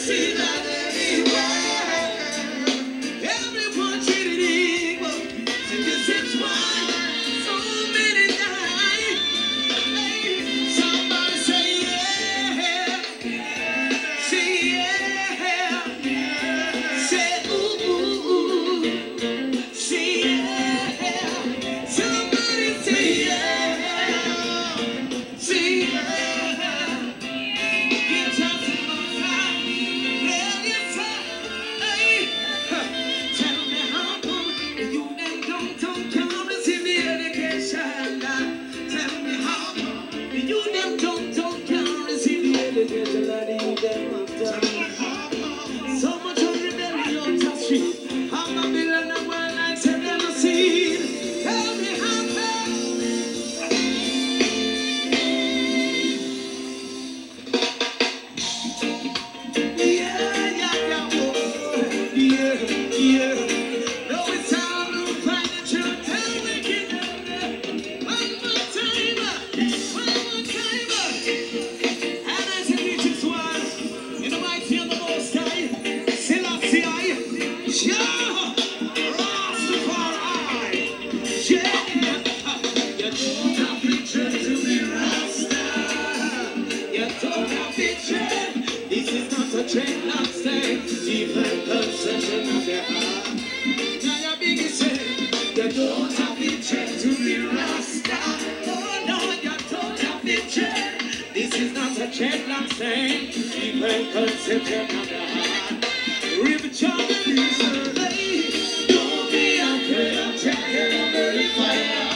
see that anywhere. Everyone treated equal. So this is why so many die. Hey, somebody say yeah. Say yeah. Say ooh, ooh, ooh. Say yeah. Somebody say yeah. Say yeah. Get out to my side. Well, yes, sir. Hey. Tell me how come you ain't don't come and see the education. Tell me how come you them don't come and see the education that you them have done. So much of rebellion to street. I'm a villain of world like said never seen. Tell me how come. Yeah, yeah, yeah, boy. Yeah, yeah. No, it's time to find the truth. Tell me, kid. One more time. And I say, this is one. In the mighty and the most high. Selassie I. Yeah. Rastafari. Yeah. You don't have to try to be Rasta. You don't have to try. This is not a trend, not say. Even concession of the heart. Now your biggest say, you don't have to try to be Rasta. Oh no, you don't have to try. This is not a trend, not say. Even concession of the heart. River John, please, don't be afraid of trying to burn fire.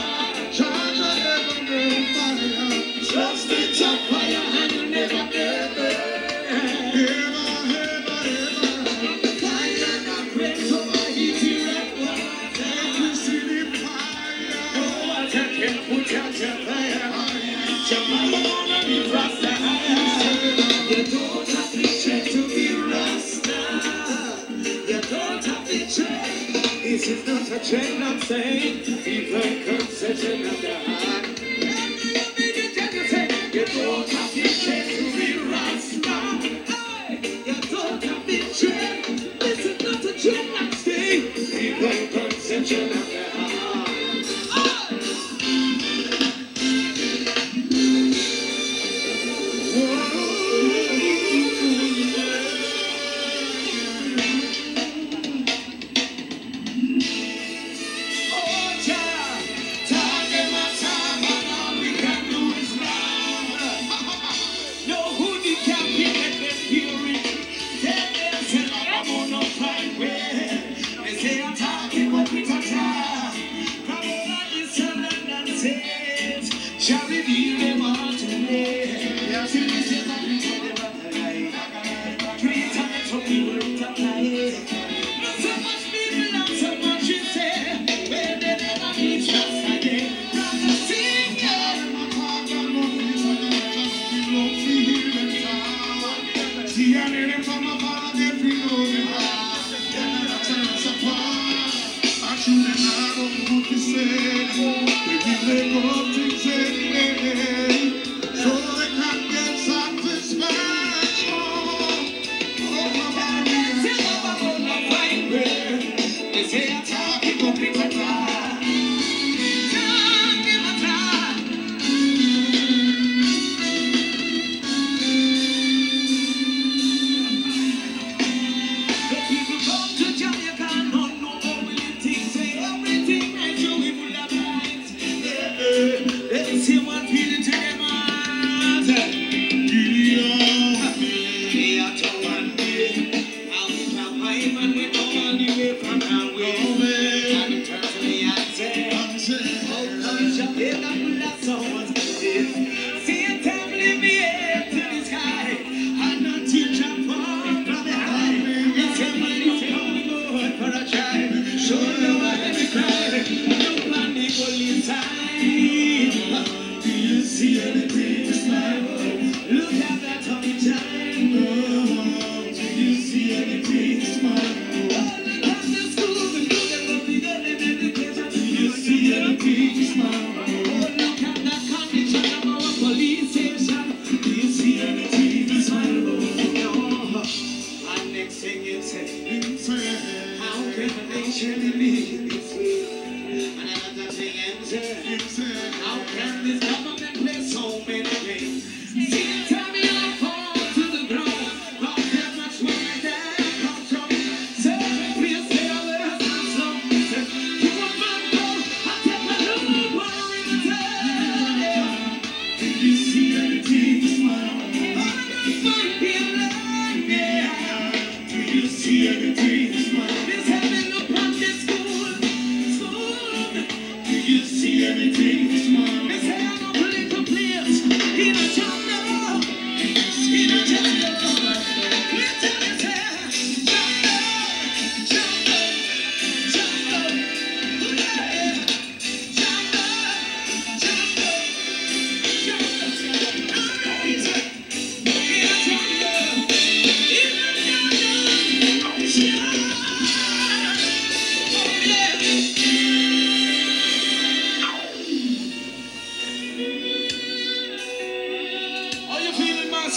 Try to never burn fire. Trust the top fire and you never burn. Fire not great, so I heat you up water. You see the fire. No water can put out your fire. Somebody wanna be Rasta. You don't have to try to be Rasta. You don't have to try. This is not a trend, I'm saying. Even concession of the heart. You don't have to try to be Rasta. You don't have to try. This is not a trend, I'm saying. Even concession of the heart. They say I'm talking what we talk.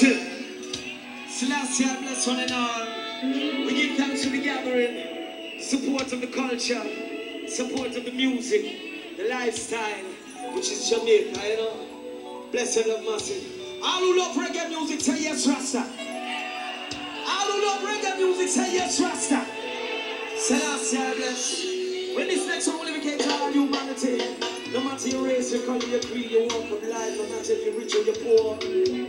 mountain. Selassie, bless one and all. We give thanks to the gathering, support of the culture, support of the music, the lifestyle, which is Jamaica, you know. Bless and love massive. All who love reggae music say yes, Rasta. All who love reggae music say yes, Rasta. Selassie, bless. When this next one will dedicate to all humanity, no matter your race, your color, your creed, your walk of life, no matter if you're rich or you're poor,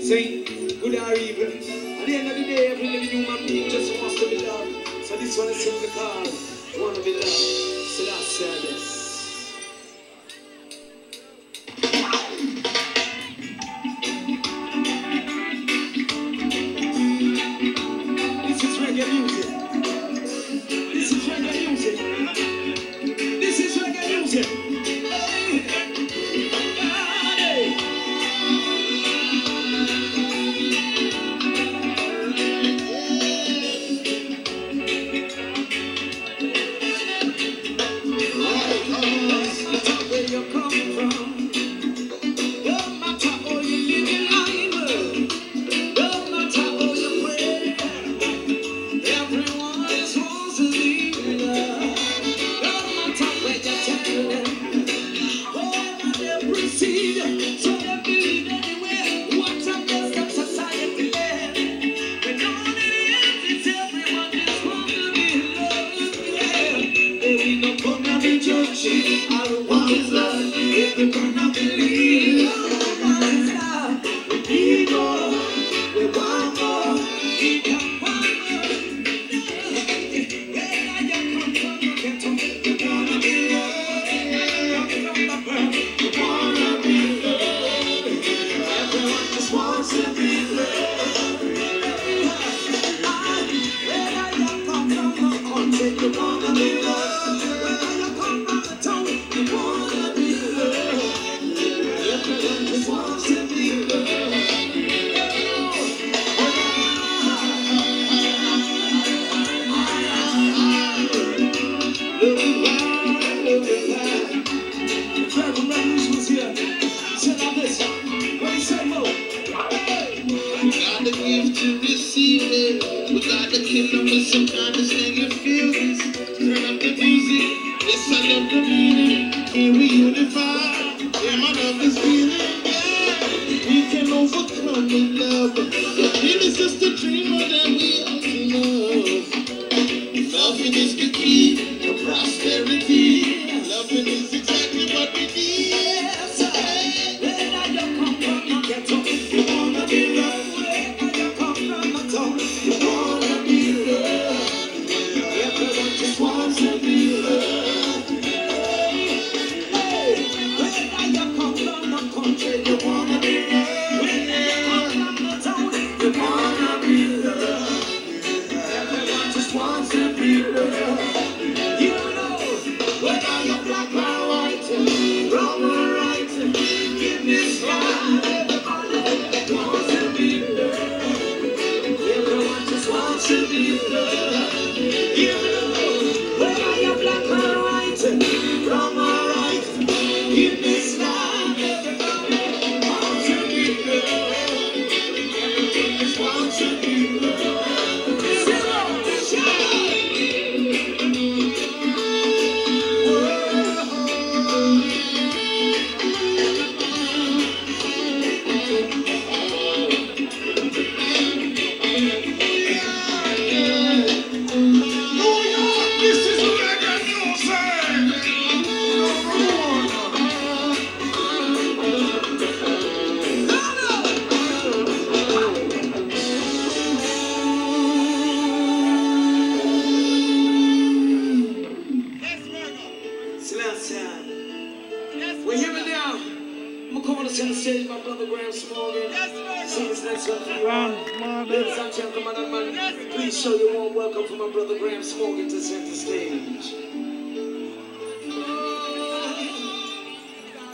sing, good or evil. At the end of the day, every living human being just wants to be loved. So this one is simply called, wanna be loved. Selassie, bless. This is reggae music. This is reggae music. This is reggae music.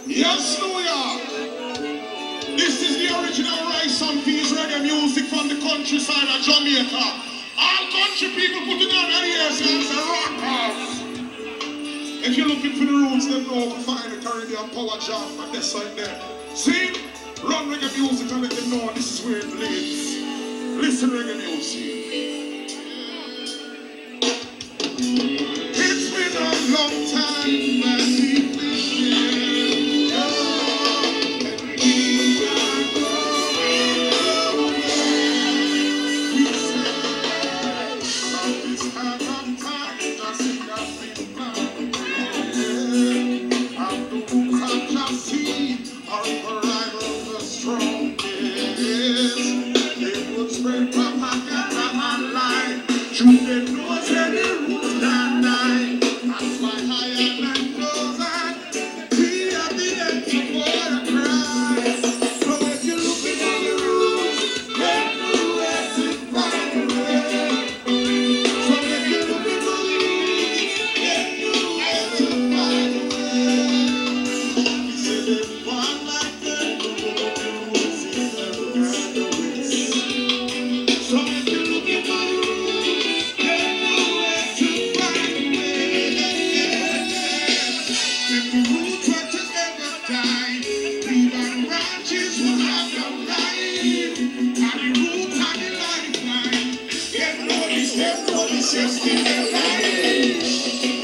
Yes, New York. This is the original Rice and Peas reggae music from the countryside of Jamaica. All country people putting on their ears and say rock off. If you're looking for the roots, then know to find the Caribbean power jam and this side there. See? Run reggae music and let them know this is where it lives. Listen reggae music. It's been a long time that we've been here. Oh, and we are going away. We say from this time of time, just in that been found. And the roots of just seed are the rival of the strongest. They would spread propaganda online. Through the nose and the roots that die. That's why I know that we are the end of what I cry. So if you're looking at the roots, then nowhere to find the way. So if you're looking for the roots, then nowhere to find the way. He said there's one like them, the roots is never graduates. So if you're looking for the roots, then nowhere to find the way. If the roots were to ever die, leave our branches will have no life. And the roots are the lifeline. Get notice, just in their life.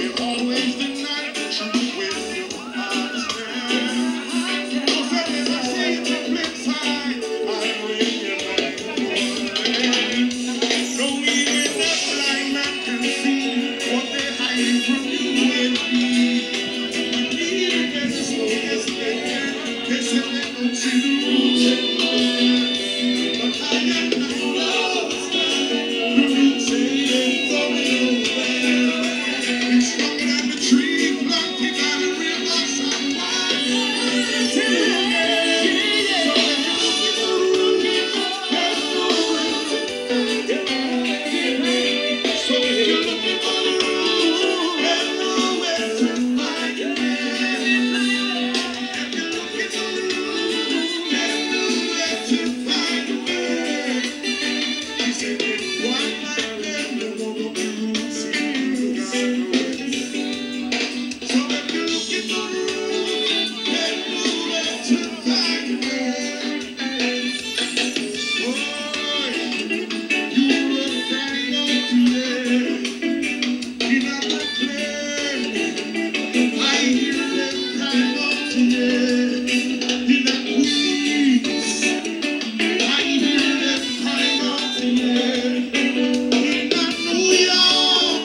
We've always denied the truth with you understand. No feelings I see the flip side. I realize no even that blind man can see what they're hiding from you and me. We need it as slow as they can. They said they don't see the roots anymore. But I am not lost. The roots ain't going nowhere. It's stronger than the tree planted by the rivers and wide. So if you're looking for the roots, there's nowhere to find it. So if you're looking for the roots, there's nowhere to find it. If you're looking for the roots, there's nowhere to find it. He said there's one like them, no more of the roots in the garden. So if you're looking for the roots, there's nowhere to find it. Boy, you were crying out today in a Brooklyn. I hear them crying out today in a Queens. I hear them crying out today in a New York.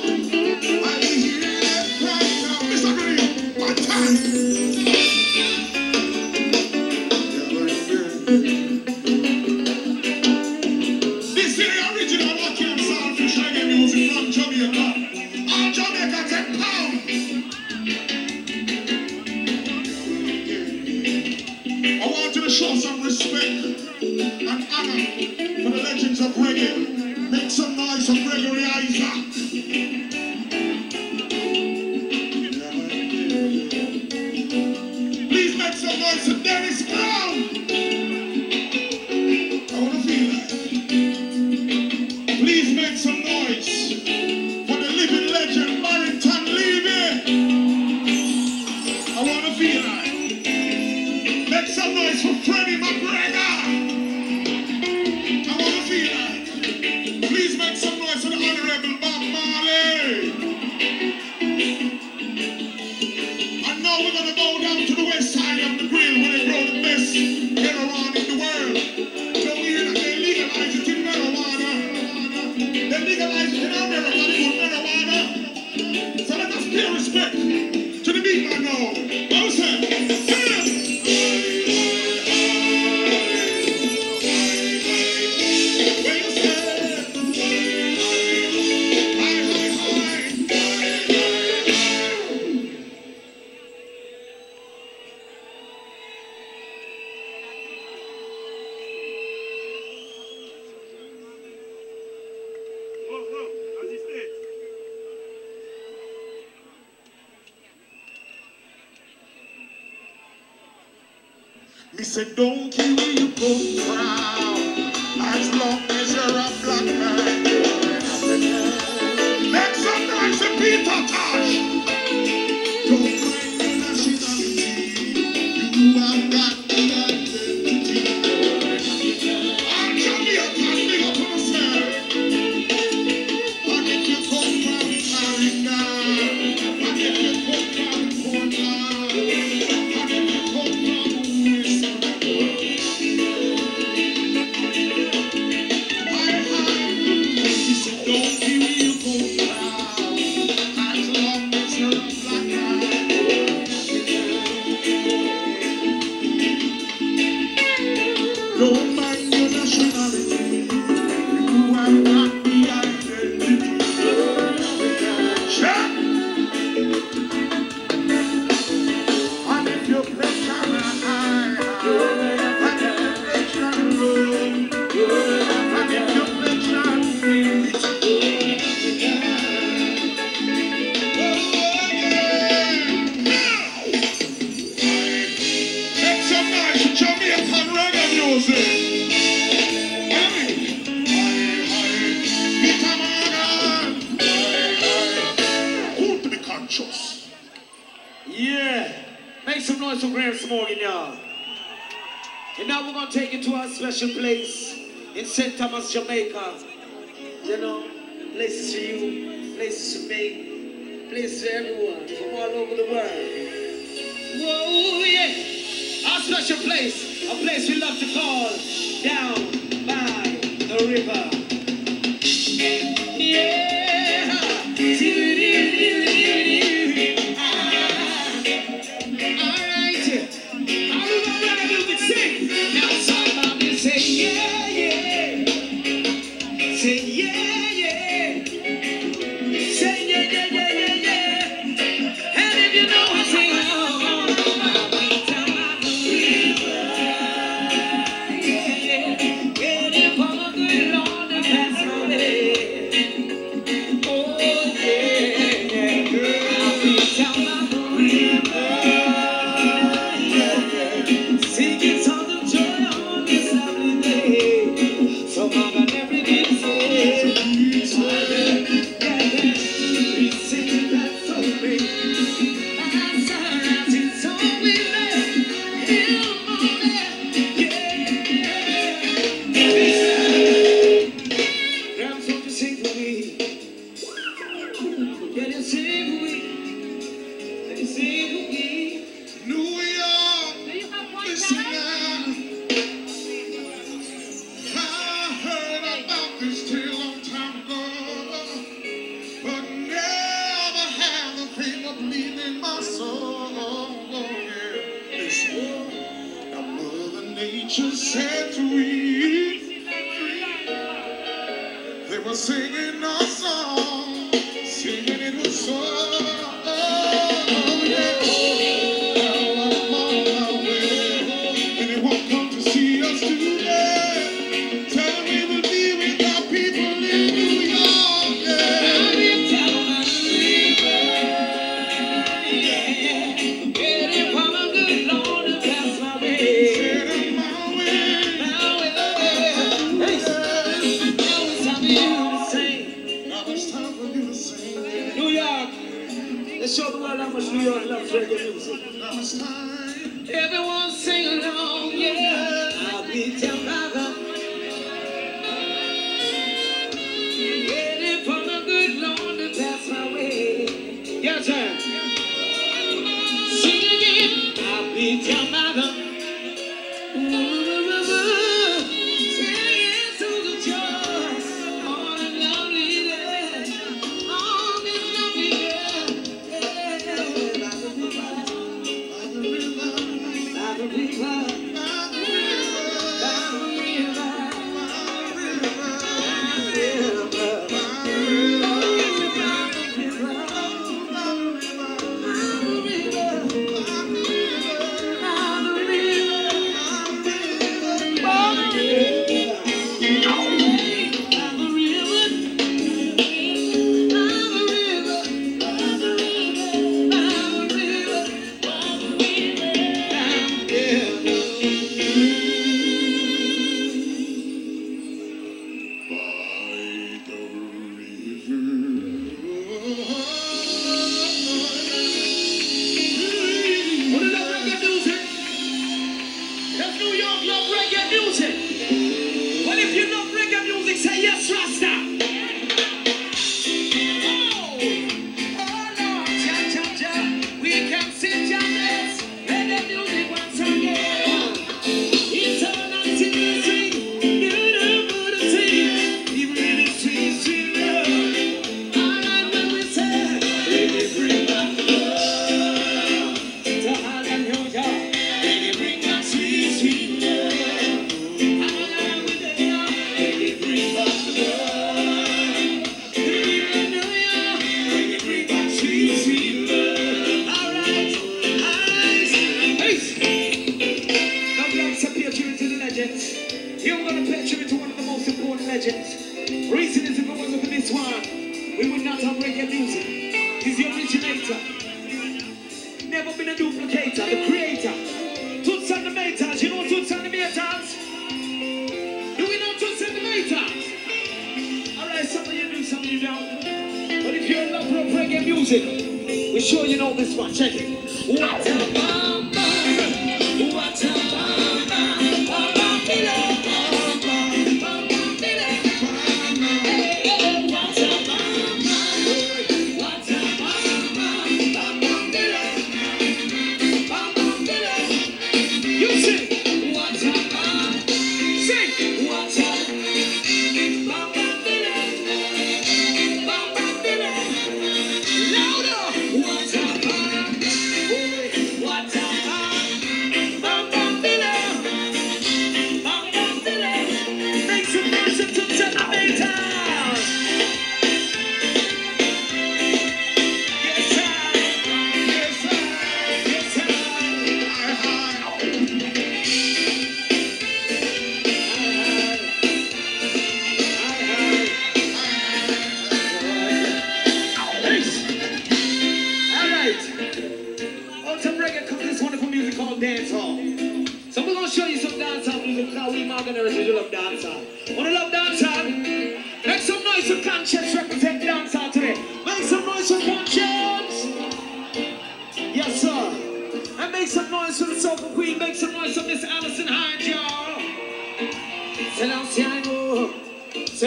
I hear them crying out. Mr. Green, my time. This is the original Wakian Saltfish reggae music from Jamaica. All Jamaica take pound. I want you to show some respect and honor for the legends of reggae. Make some noise for Gregory Isaac. Please make some noise for Dennis Brown. I want to feel that. Please make some noise for the living legend Barrington Levy. I want to feel that. Make some noise for Freddie McGregor. I want to feel that. Please make some noise for the Honorable Bob Marley. And now we're going to go down to the west side of the grill where they grow the best heroin in the world. So we hear that they legalize it in marijuana. They legalize it in America, they put marijuana. So let us pay respect to the big man now. What was that? Where you say? Hi, hi, hi. Me say, don't care where you come from, as long as you're a black man. Make some noise for Peter Tosh. Don't mind your nationality, you have got the identity. I'm Jamaican, big up on much for Graham Morgan, y'all. And now we're going to take you to our special place in St. Thomas, Jamaica. You know, places for you, places for me, places for everyone from all over the world. Whoa, yeah. Our special place, a place we love to call Down by the River. Yeah. We're sure you know this one. Check it. What a mama.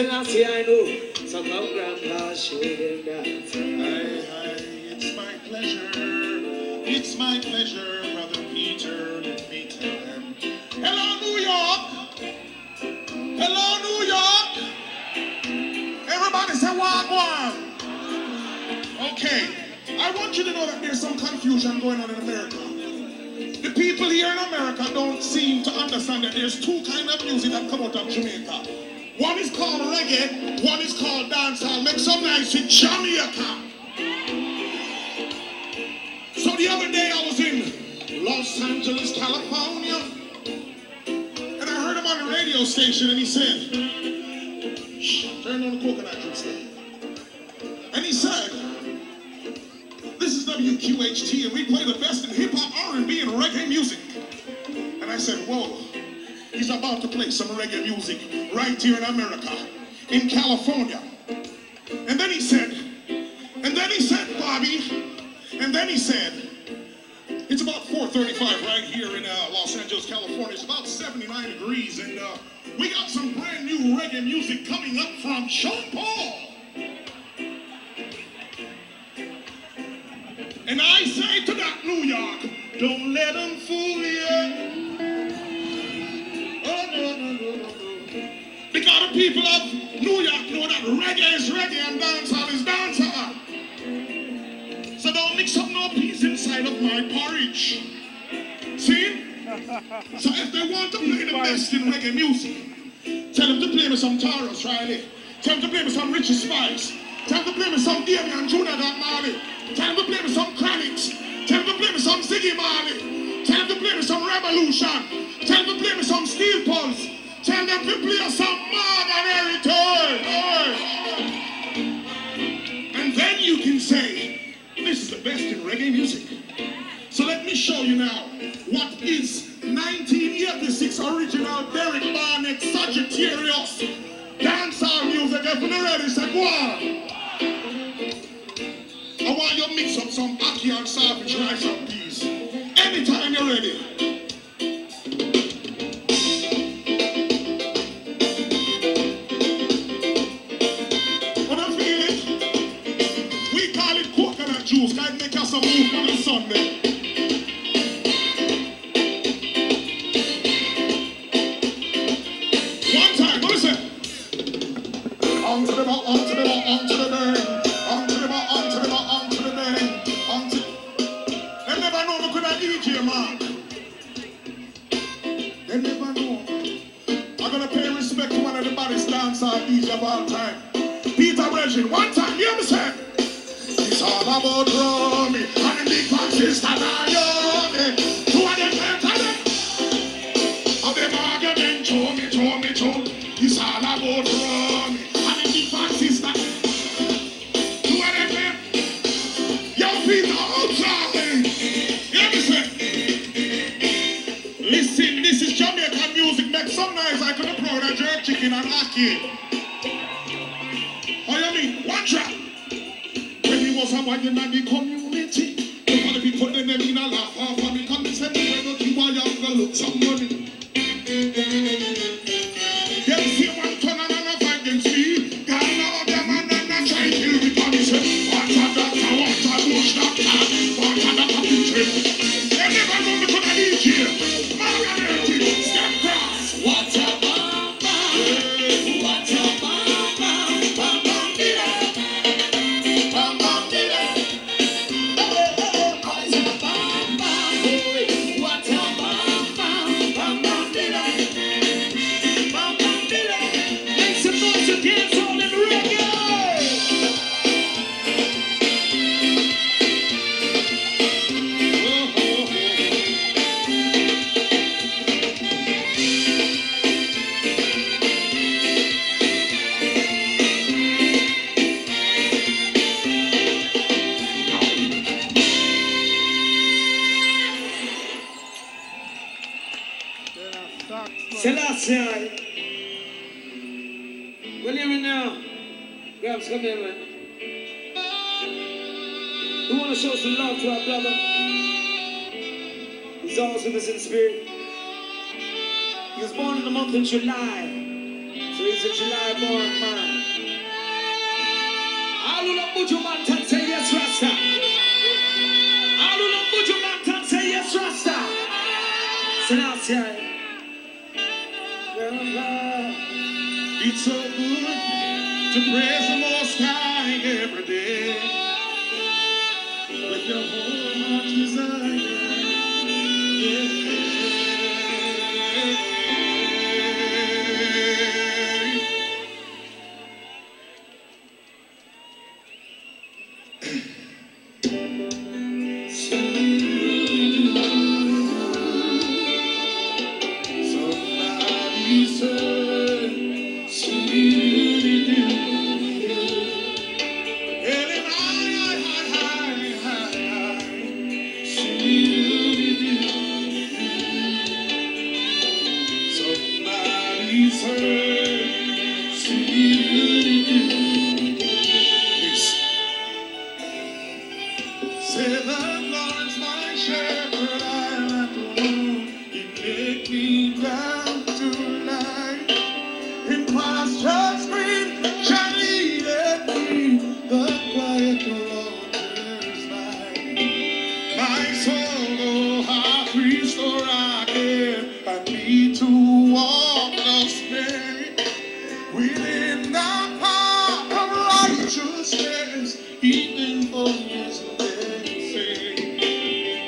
Selassie, I know. So come, Grandpa, show them dance. It's my pleasure. It's my pleasure, Brother Peter. Let me tell them. Hello, New York. Hello, New York. Everybody say wagwan. Okay. I want you to know that there's some confusion going on in America. The people here in America don't seem to understand that there's two kinds of music that come out of Jamaica. One is called reggae, one is called dancehall. Make some nice in Jamaica. So the other day I was in Los Angeles, California, and I heard him on the radio station, and he said, shh, turn on the coconut juice there. And he said, this is WQHT, and we play the best in hip-hop, R&B, and reggae music. And I said, whoa, he's about to play some reggae music right here in America, in California. And then he said, Bobby, and then he said, it's about 4:35 right here in Los Angeles, California. It's about 79 degrees, and we got some brand new reggae music coming up from Sean Paul. And I say to that New York, don't let them fool you. Oh, no. Because the people of New York know that reggae is reggae and dancehall is dancehall. So don't mix up no peas inside of my porridge. See? So if they want to play the best in reggae music, tell them to play me some Taurus Riley. Tell them to play me some Richie Spice. Tell them to play me some Damian Junior Marley. Tell them to play me some Chronix. Tell them to play me some Ziggy Marley. Tell them to play me some Revolution. Tell them to play me some Steel Pulse. Tell them to play some Morgan Heritage. And then you can say, this is the best in reggae music. So let me show you now what is 1986 original Derek Barnett Sagittarius dancehall music. If you're ready, say go on. I want you to mix up some ackee and savage rice and peas. Anytime you're ready. When I feel it, we call it coconut juice. Can I make us some move on the Sunday? One time, listen. On to the bar, on to the bar, on to the bar. DJ man. They never know. I'm gonna pay respect to one of the baddest dancehall DJ of all time. Peter Regin, one time, you hear me say? It's all about Romy and the big fat sister Naomi. Two of them better than of them argument, show me. It's all about Romy and the big fat sister. Two of them better. Young Peter outside. Listen, this is Jamaican music. Make some noise like on the proud of jerk chicken and ackee. How you mean? One track. When he was a one in the community, the other people put them in a laugh off and me come and say, why don't you want to look some money? Them see one turn and a fight against me. Gone out them and then try to kill me. Come and say, what a doctor, what a bush doctor, what a doctor preacher. They never know me to the DJ. Selassie. Well, hear me now. Grabs, come here, man. We want to show some love to our brother. He's always with us in spirit. He was born in the month of July. So he's a July born man. love Buju Banton say yes, Rasta. All who love Buju Banton say yes, Rasta. Selassie. It's so good to praise the Most High every day with your whole heart's desire. Somebody said, say the Lord's my shepherd, I lack no want. He make me down to lie in pastures green, shall lead me the quiet waters by. My soul, oh, half restore again, I need to walk the spirit within the path of righteousness, even for his name's sake.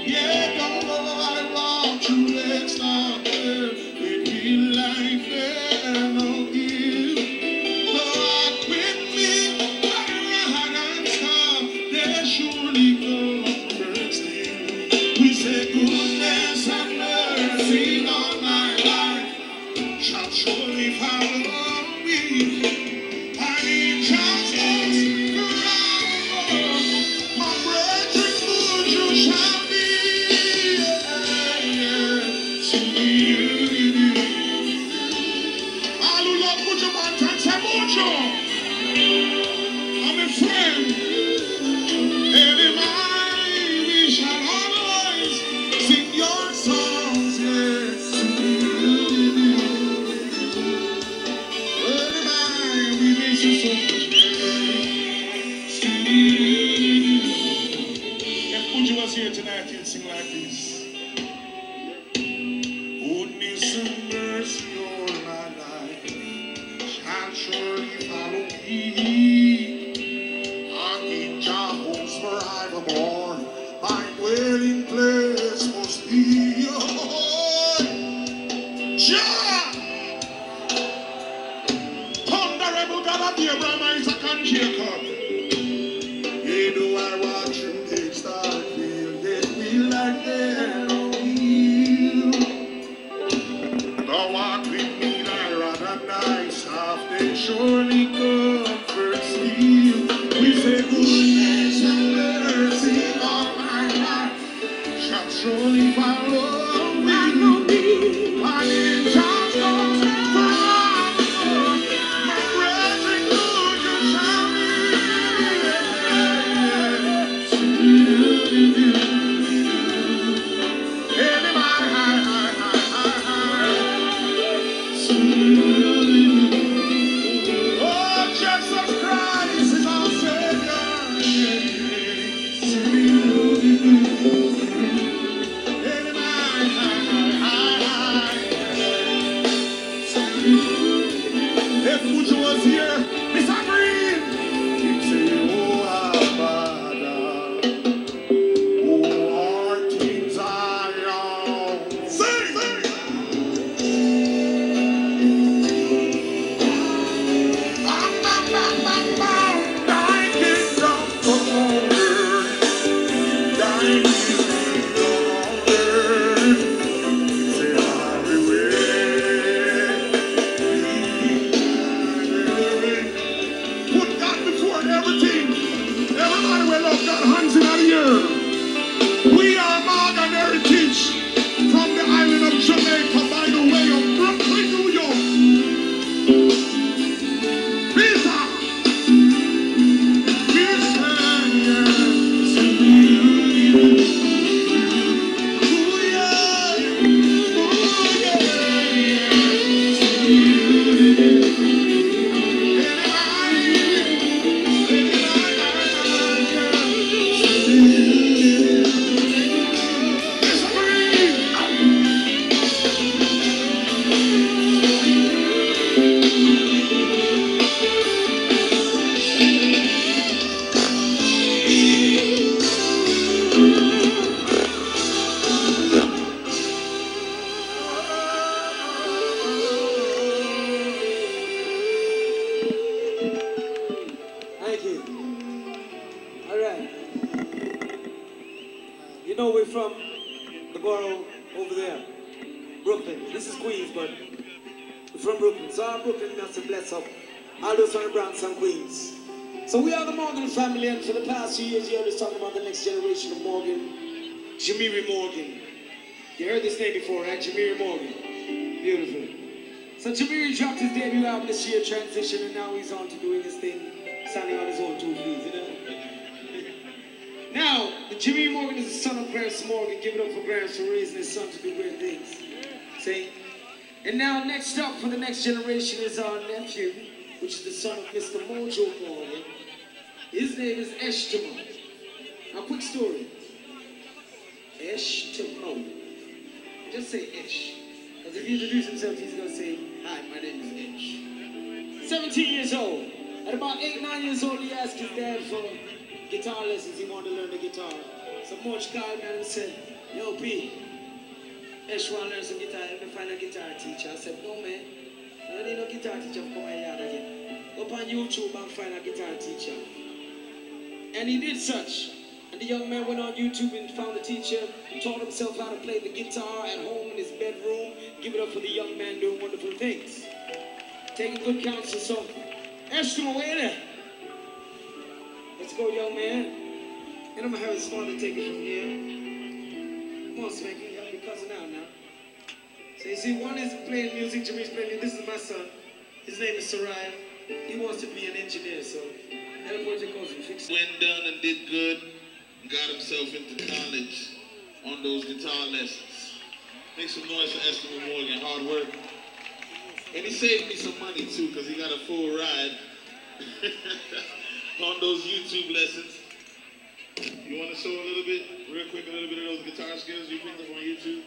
Yeah, don't know I want to let's not there with me life and no ill. Lord, with me, rod and staff, there surely comforts still. We say goodness and mercy all my life shall surely follow me. And in justice forever, my brethren, good you shall be. To you. All who love Buju Banton say Buju. I'm a friend. Every night we shall always sing your songs, yes, to you. Every night we miss you so much, yes, to you. If Buju was here tonight, he'd sing like this. Goodness and mercy all my life shall surely follow me. I'm in Jehovah's forevermore. My dwelling place must be. Jah! Thunderable God of Abraham, Isaac, and Jacob. Yea, do I watch you take start feel, yet feel like there no heal. Thou art with me, thy rod and thy staff, they surely comforts me. We say goodness and mercy all my life shall surely follow me. And in justice forever, my brethren, good you shall be. Thank you. All right. You know we're from the borough over there, Brooklyn. This is Queens, but we're from Brooklyn. So our Brooklyn must have blessed up all those from the Bronx and Queens. So we are the Morgan family, and for the past few years, you heard us talking about the next generation of Morgan, Jamiri Morgan. You heard this name before, right? Jamiri Morgan. Beautiful. So Jamiri dropped his debut album this year, Transition, and now he's on to doing his thing, standing on his own 2 feet, you know? Now, Jamiri Morgan is the son of Clarence Morgan. Give it up for Clarence for raising his son to do great things. See? And now, next up for the next generation is our nephew, which is the son of Mr. Mojo Morgan. His name is Eshtimo. Now, quick story. Eshtimo. Just say Esh. Because if he introduces himself, he's going to say, "Hi, my name is Esh." 17 years old. At about 8, 9 years old, he asked his dad for guitar lessons. He wanted to learn the guitar. So Moch called me and said, "Yo, P, Esh want to learn some guitar. Let me find a guitar teacher." I said, "No, man. I don't need no guitar teacher to come my yard again. Go up on YouTube and find a guitar teacher." And he did such. And the young man went on YouTube and found a teacher, taught himself how to play the guitar at home in his bedroom. Give it up for the young man doing wonderful things. Taking good counsel. So, Eshtimo, wait there. Let's go, young man. And I'm going to have his father take it from here. Come on, Spanky, help your cousin out now. So you see, one is playing music, Jamiri's playing music. This is my son. His name is Soraya. He wants to be an engineer, so help what your cousin fix it. Went down and did good. Got himself into college on those guitar lessons. Make some noise for Eshtimo Morgan, hard work. And he saved me some money too, because he got a full ride on those YouTube lessons. You want to show a little bit, real quick, a little bit of those guitar skills you picked up on YouTube?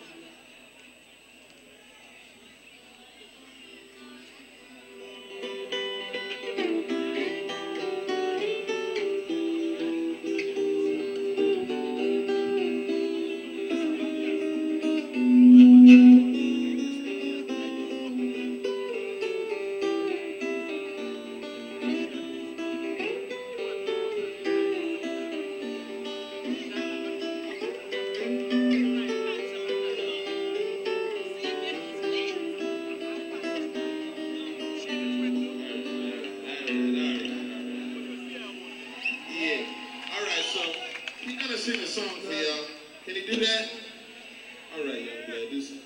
Sing a song for y'all. Can he do that? All right, young blood, do something.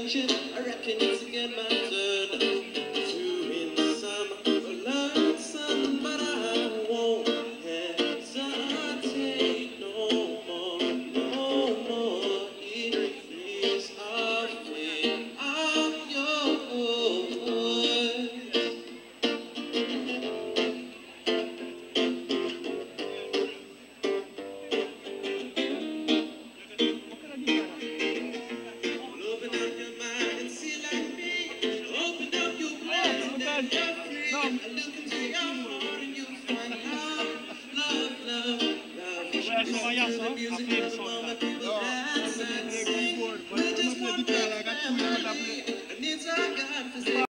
I reckon it's again my turn to win some or learn some, but I won't hesitate no more. It is afraid of your voice. Music